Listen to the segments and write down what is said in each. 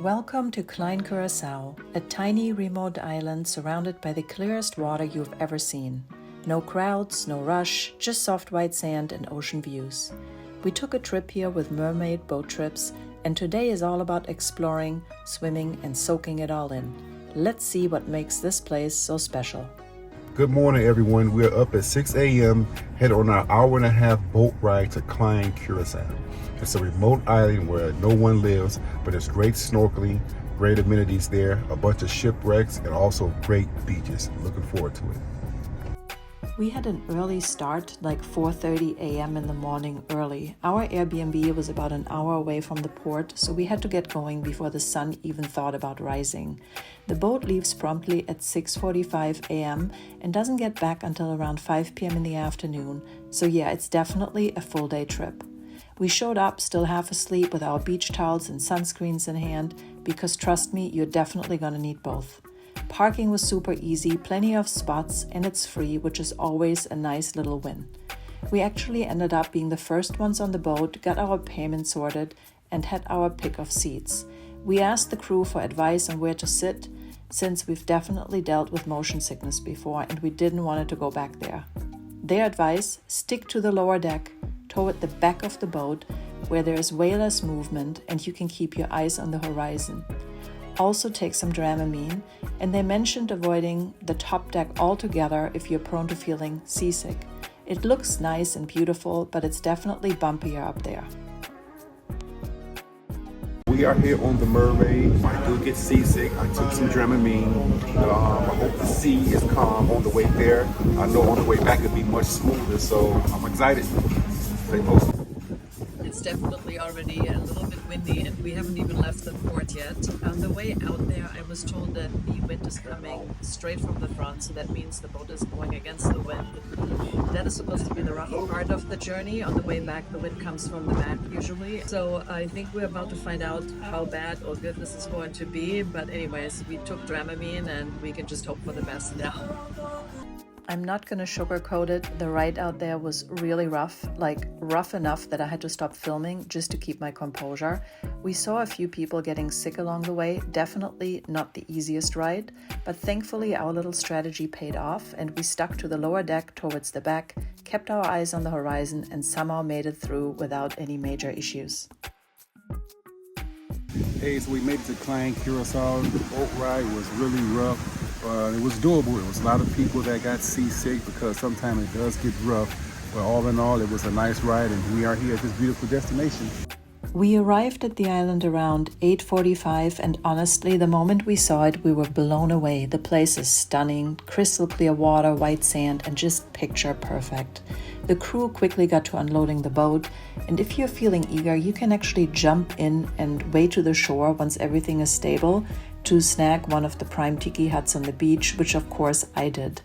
Welcome to Klein Curaçao, a tiny remote island surrounded by the clearest water you've ever seen. No crowds, no rush, just soft white sand and ocean views. We took a trip here with Mermaid Boat Trips, and today is all about exploring, swimming, and soaking it all in. Let's see what makes this place so special. Good morning, everyone. We're up at 6 a.m. headed on our hour-and-a-half boat ride to Klein Curaçao. It's a remote island where no one lives, but there's great snorkeling, great amenities there, a bunch of shipwrecks, and also great beaches. Looking forward to it. We had an early start, like 4:30 a.m. in the morning early. Our Airbnb was about an hour away from the port, so we had to get going before the sun even thought about rising. The boat leaves promptly at 6:45 a.m. and doesn't get back until around 5 p.m. in the afternoon, so yeah, it's definitely a full-day trip. We showed up still half asleep with our beach towels and sunscreens in hand, because trust me, you're definitely gonna need both. Parking was super easy, plenty of spots, and it's free, which is always a nice little win. We actually ended up being the first ones on the boat, got our payment sorted, and had our pick of seats. We asked the crew for advice on where to sit, since we've definitely dealt with motion sickness before and we didn't want it to go back there. Their advice: stick to the lower deck, toward the back of the boat, where there is way less movement and you can keep your eyes on the horizon. Also take some Dramamine, and they mentioned avoiding the top deck altogether if you're prone to feeling seasick. It looks nice and beautiful, but it's definitely bumpier up there. We are here on the Mermaid. I do get seasick. I took some Dramamine. I hope the sea is calm on the way there. I know on the way back it'll be much smoother, so I'm excited. Stay posted. It's definitely already a little bit windy and we haven't even left the port yet. On the way out there, I was told that the wind is coming straight from the front, so that means the boat is going against the wind. That is supposed to be the rough part of the journey. On the way back, the wind comes from the back usually. So I think we're about to find out how bad or good this is going to be. But anyways, we took Dramamine and we can just hope for the best now. I'm not gonna sugarcoat it, the ride out there was really rough, like rough enough that I had to stop filming just to keep my composure. We saw a few people getting sick along the way, definitely not the easiest ride, but thankfully our little strategy paid off and we stuck to the lower deck towards the back, kept our eyes on the horizon, and somehow made it through without any major issues. Hey, so we made it to Klein Curaçao. The boat ride was really rough. It was doable. It was a lot of people that got seasick because sometimes it does get rough. But all in all, it was a nice ride, and we are here at this beautiful destination. We arrived at the island around 8:45, and honestly, the moment we saw it, we were blown away. The place is stunning, crystal clear water, white sand, and just picture perfect. The crew quickly got to unloading the boat, and if you're feeling eager, you can actually jump in and wade to the shore once everything is stable to snag one of the prime tiki huts on the beach, which of course I did.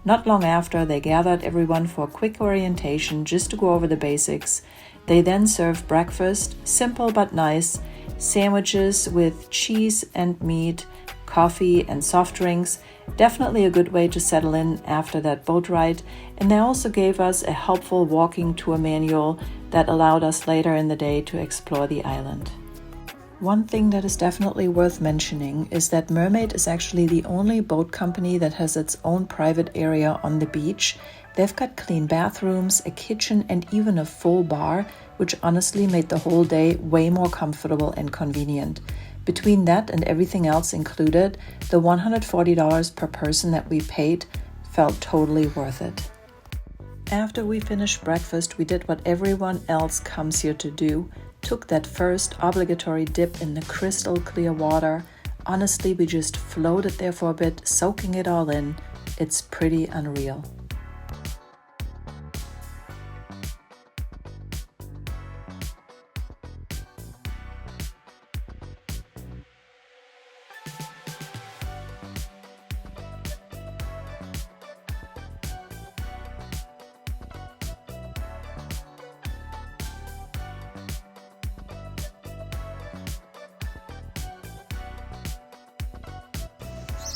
Not long after, they gathered everyone for a quick orientation just to go over the basics. They then served breakfast, simple but nice, sandwiches with cheese and meat, coffee and soft drinks. Definitely a good way to settle in after that boat ride. And they also gave us a helpful walking tour manual that allowed us later in the day to explore the island. One thing that is definitely worth mentioning is that Mermaid is actually the only boat company that has its own private area on the beach. They've got clean bathrooms, a kitchen, and even a full bar, which honestly made the whole day way more comfortable and convenient. Between that and everything else included, the $140 per person that we paid felt totally worth it. After we finished breakfast, we did what everyone else comes here to do. Took that first obligatory dip in the crystal clear water. Honestly, we just floated there for a bit, soaking it all in. It's pretty unreal.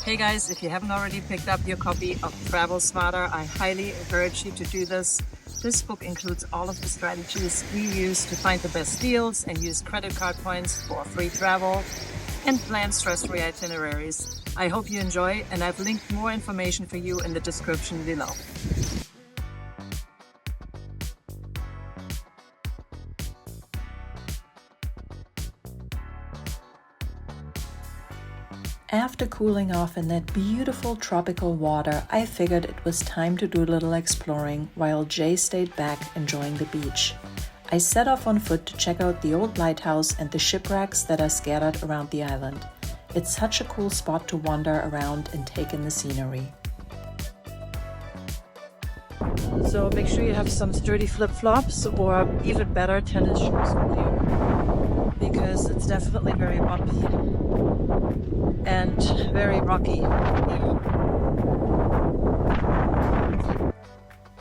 Hey guys, if you haven't already picked up your copy of Travel Smarter, I highly encourage you to do this. This book includes all of the strategies we use to find the best deals and use credit card points for free travel. and plan stress-free itineraries. I hope you enjoy, and I've linked more information for you in the description below. After cooling off in that beautiful tropical water, I figured it was time to do a little exploring while Jay stayed back enjoying the beach. I set off on foot to check out the old lighthouse and the shipwrecks that are scattered around the island. It's such a cool spot to wander around and take in the scenery. So make sure you have some sturdy flip-flops or even better tennis shoes with you, because it's definitely very bumpy and very rocky.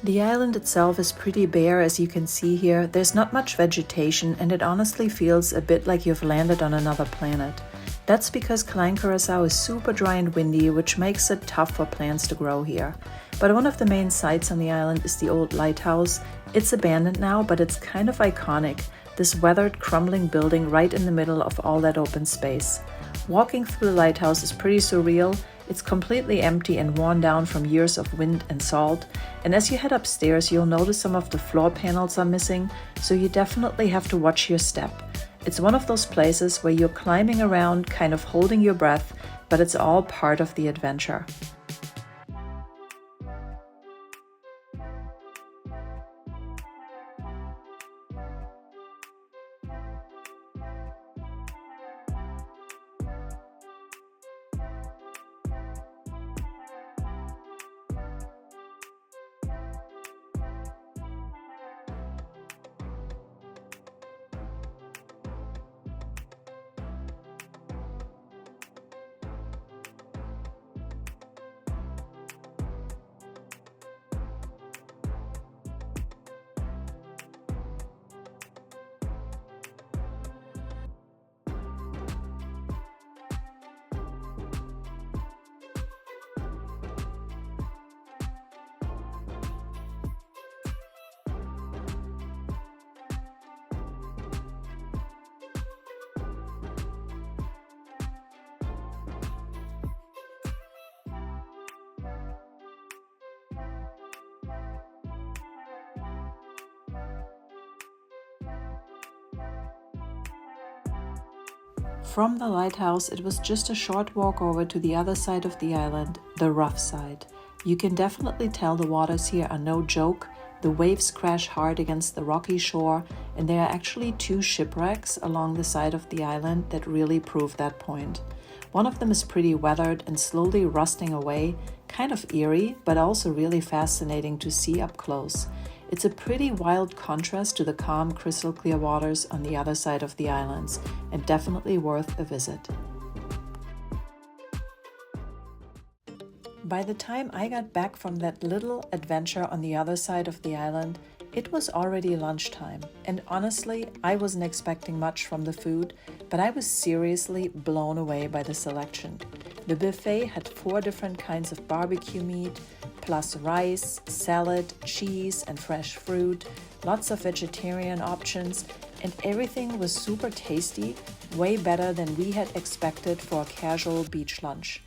The island itself is pretty bare, as you can see here. There's not much vegetation and it honestly feels a bit like you've landed on another planet. That's because Klein Curaçao is super dry and windy, which makes it tough for plants to grow here. But one of the main sights on the island is the old lighthouse. It's abandoned now, but it's kind of iconic, this weathered, crumbling building right in the middle of all that open space. Walking through the lighthouse is pretty surreal. It's completely empty and worn down from years of wind and salt, and as you head upstairs you'll notice some of the floor panels are missing, so you definitely have to watch your step. It's one of those places where you're climbing around, kind of holding your breath, but it's all part of the adventure. From the lighthouse, it was just a short walk over to the other side of the island, the rough side. You can definitely tell the waters here are no joke. The waves crash hard against the rocky shore, and there are actually 2 shipwrecks along the side of the island that really prove that point. One of them is pretty weathered and slowly rusting away, kind of eerie, but also really fascinating to see up close. It's a pretty wild contrast to the calm, crystal clear waters on the other side of the islands, and definitely worth a visit. By the time I got back from that little adventure on the other side of the island, it was already lunchtime, and honestly, I wasn't expecting much from the food, but I was seriously blown away by the selection. The buffet had 4 different kinds of barbecue meat, plus rice, salad, cheese, and fresh fruit, lots of vegetarian options, and everything was super tasty, way better than we had expected for a casual beach lunch.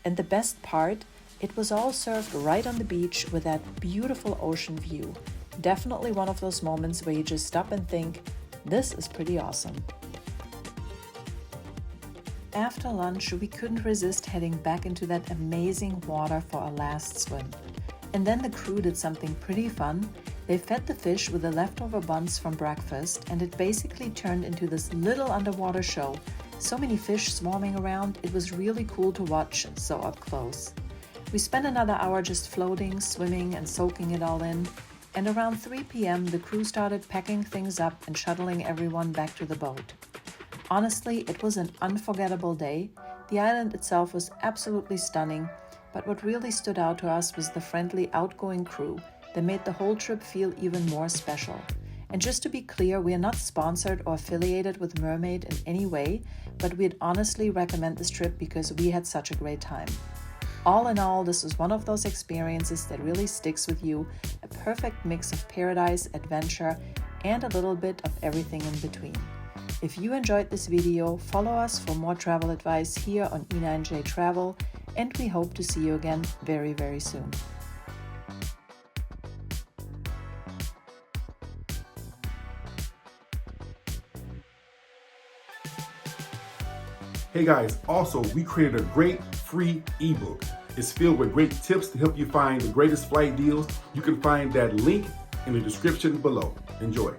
And the best part, it was all served right on the beach with that beautiful ocean view. Definitely one of those moments where you just stop and think, this is pretty awesome. After lunch, we couldn't resist heading back into that amazing water for a last swim. And then the crew did something pretty fun. They fed the fish with the leftover buns from breakfast, and it basically turned into this little underwater show. So many fish swarming around, it was really cool to watch so up close. We spent another hour just floating, swimming, and soaking it all in. And around 3 p.m., the crew started packing things up and shuttling everyone back to the boat. Honestly, it was an unforgettable day. The island itself was absolutely stunning, but what really stood out to us was the friendly, outgoing crew that made the whole trip feel even more special. And just to be clear, we are not sponsored or affiliated with Mermaid in any way, but we'd honestly recommend this trip because we had such a great time. All in all, this was one of those experiences that really sticks with you, a perfect mix of paradise, adventure, and a little bit of everything in between. If you enjoyed this video, follow us for more travel advice here on E9J Travel, and we hope to see you again very, very soon. Hey guys, also we created a great free ebook. It's filled with great tips to help you find the greatest flight deals. You can find that link in the description below. Enjoy.